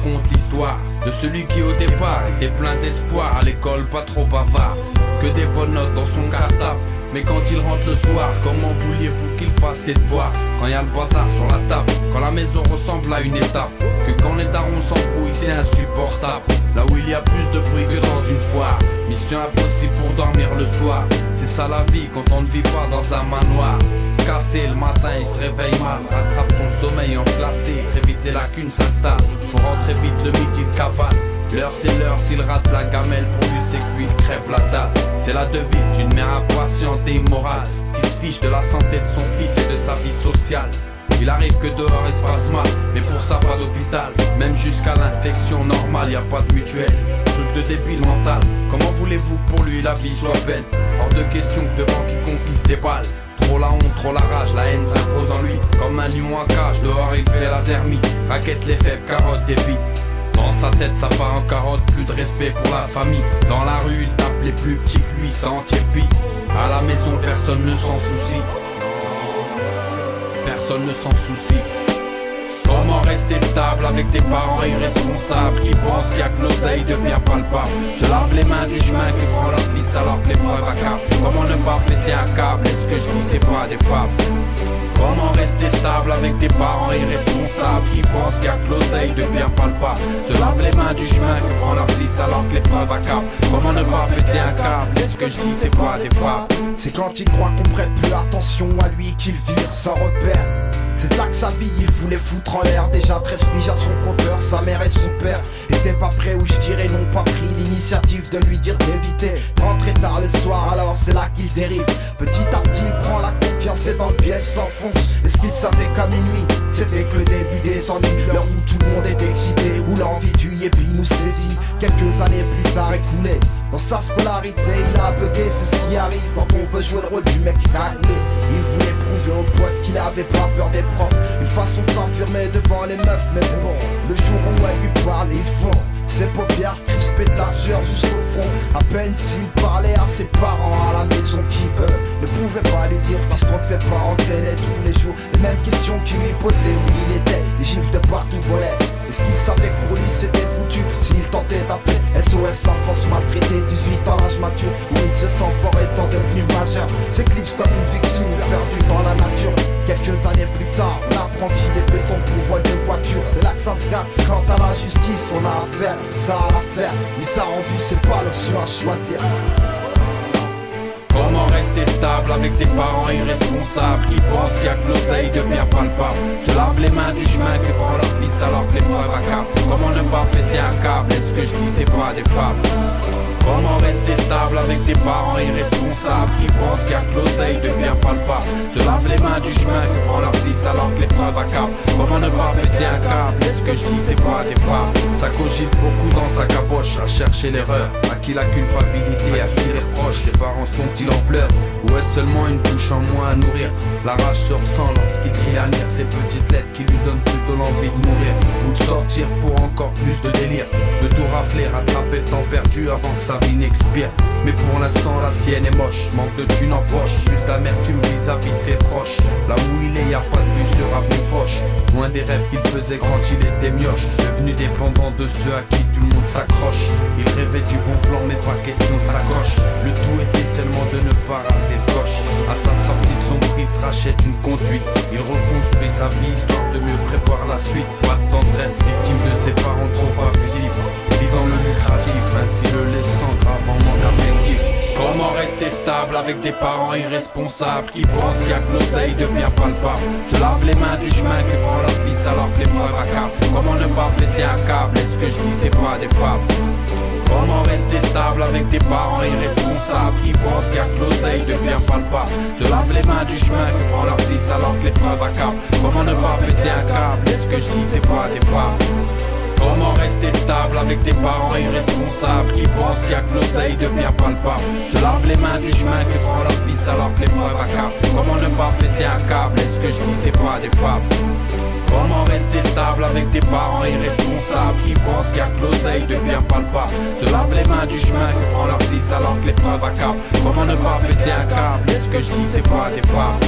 raconte l'histoire de celui qui au départ était plein d'espoir, à l'école pas trop bavard, que des bonnes notes dans son cartable. Mais quand il rentre le soir, comment vouliez-vous qu'il fasse ses devoirs? Quand y a le bazar sur la table, quand la maison ressemble à une étape, que quand les darons s'embrouillent c'est insupportable. Là où il y a plus de bruit que dans une foire, mission impossible pour dormir le soir. C'est ça la vie quand on ne vit pas dans un manoir. Cassé le matin, il se réveille mal, rattrape son sommeil enclassé. Très vite les lacunes s'installent, faut rentrer vite, le midi il cavale. L'heure c'est l'heure, s'il rate la gamelle, pour lui c'est cuit, il crève la dalle. C'est la devise d'une mère impatiente et immorale, qui se fiche de la santé de son fils et de sa vie sociale. Il arrive que dehors il se passe mal, mais pour ça pas d'hôpital. Même jusqu'à l'infection normale, y a pas de mutuelle. Truc de débile mental, comment voulez-vous que pour lui la vie soit belle? Hors de question que devant quiconque il se déballe. Trop la honte, trop la rage, la haine s'impose en lui. Comme un lion à cage, dehors il fait la zermie. Raquette les faibles, carotte, dépit. Dans sa tête ça part en carotte, plus de respect pour la famille. Dans la rue il tape les plus petits que lui, ça en tiépi. À la maison personne ne s'en soucie. Personne ne s'en soucie. Comment rester stable avec des parents irresponsables qui pensent qu'il y a que l'oseille de bien palpable, se lavent les mains du chemin qui prend leur fils alors que l'épreuve accable. Comment ne pas péter un câble, est-ce que je dis c'est pas des fables? Comment rester stable avec des parents irresponsables qui pensent qu'il y a que l'oseille de bien palpable, se lavent les mains du chemin qui prend leur fils alors que l'épreuve accable. Comment ne pas péter un câble, est-ce que je dis c'est pas des fables? C'est quand il croit qu'on prête plus attention à lui qu'il vire sans repère. C'est là que sa vie il voulait foutre en l'air. Déjà 13 piges à son compteur, sa mère et son père étaient pas prêts, ou je dirais n'ont pas pris l'initiative de lui dire d'éviter rentrer tard le soir, alors c'est là qu'il dérive. Petit à petit il prend la confiance et dans le piège s'enfonce. Est-ce qu'il savait qu'à minuit c'était que le début des ennuis, l'heure où tout le monde est excité, où l'envie du yépi nous saisit. Quelques années plus tard écoulées, dans sa scolarité il a bugué, c'est ce qui arrive quand on veut jouer le rôle du mec qui a coulé. Il voulait prouver aux potes qu'il avait pas peur des profs, une façon de s'affirmer devant les meufs. Mais bon, le jour où elle lui parle, il fond ses paupières crispées de la sueur jusqu'au front. À peine s'il parlait à ses parents à la maison qui eux ne pouvaient pas lui dire parce qu'on ne fait pas entraîner tous les jours les mêmes questions qu'il lui posait, où il était, les gifles de partout volaient. Est-ce qu'il savait que pour lui c'était foutu s'il tentait d'appeler SOS enfance maltraitée, 18 ans l'âge mature, où il se sent fort étant devenu majeur, s'éclipse comme une victime perdue dans la nature. Quelques années plus tard, on apprend qu'il est béton pour vol de voiture. C'est là que ça se gâte, quant à la justice on a affaire, ça à l'affaire, mais ça en vue c'est pas l'option à choisir. Comment rester stable avec des parents irresponsables qui pensent qu'il y a que l'oseille de bien palpable, se lavent les mains du chemin que prend leur fils alors que l'épreuve accable. Comment ne pas péter un câble, est-ce que je dis c'est pas des fables? Comment rester stable avec des parents irresponsables qui pensent qu'il y a que l'oseille de bien palpable, se lavent les mains du chemin que prend leur fils alors que l'épreuve accable. Comment ne pas péter un câble, est-ce que je dis c'est pas des fables? Ça cogite beaucoup dans sa caboche à chercher l'erreur, à qui la culpabilité, à qui les reproches. Les parents sont-ils en pleurs, ou est-ce seulement une bouche en moins à nourrir? La rage se ressent lorsqu'il s'y à lire ces petites lettres qui lui donnent plutôt l'envie de mourir, ou de sortir pour encore plus de délire, de tout rafler, rattraper le temps perdu avant que sa vie n'expire. Mais pour l'instant la sienne est moche, manque de thunes en poche, juste d'amertume vis-à-vis de ses proches. Là où il est, y a pas de vue sur avenue Foch, loin des rêves qu'il faisait quand il était mioche, devenu dépendant de ceux à qui tout le monde s'accroche. Il rêvait du bon plan mais pas question de sacoche, le tout était seulement de ne pas rater le coche. À sa sortie de son prix, il se rachète une conduite, il reconstruit sa vie histoire de mieux prévoir la suite. Pas de tendresse, victime de ses parents trop abusifs, visant le lucratif, ainsi le laissant grave en manque affectif. Comment rester stable avec des parents irresponsables qui pensent qu'il y a que l'oseille de bien palpable, se lavent les mains du chemin que prend leur fils alors que l'épreuve accable. Comment ne pas péter un câble, est-ce que je dis c'est pas des fables? Comment rester stable avec des parents irresponsables qui pensent qu'il y a que l'oseille de bien palpable, se lavent les mains du chemin que prend leur fils alors que l'épreuve accable. Comment ne pas péter un câble, est-ce que je dis c'est pas des fables? Comment rester stable avec des parents irresponsables qui pensent qu'il y a que l'oseille de bien palpable, se lavent les mains du chemin que prend leur fils alors que l'épreuve accable. Comment ne pas péter un câble, est-ce que je dis c'est pas des fables? Comment rester stable avec des parents irresponsables qui pensent qu'il y a que l'oseille de bien palpable, se lavent les mains du chemin que prend leur fils alors que l'épreuve accable. Comment ne pas péter un câble, est-ce que je dis c'est pas des fables?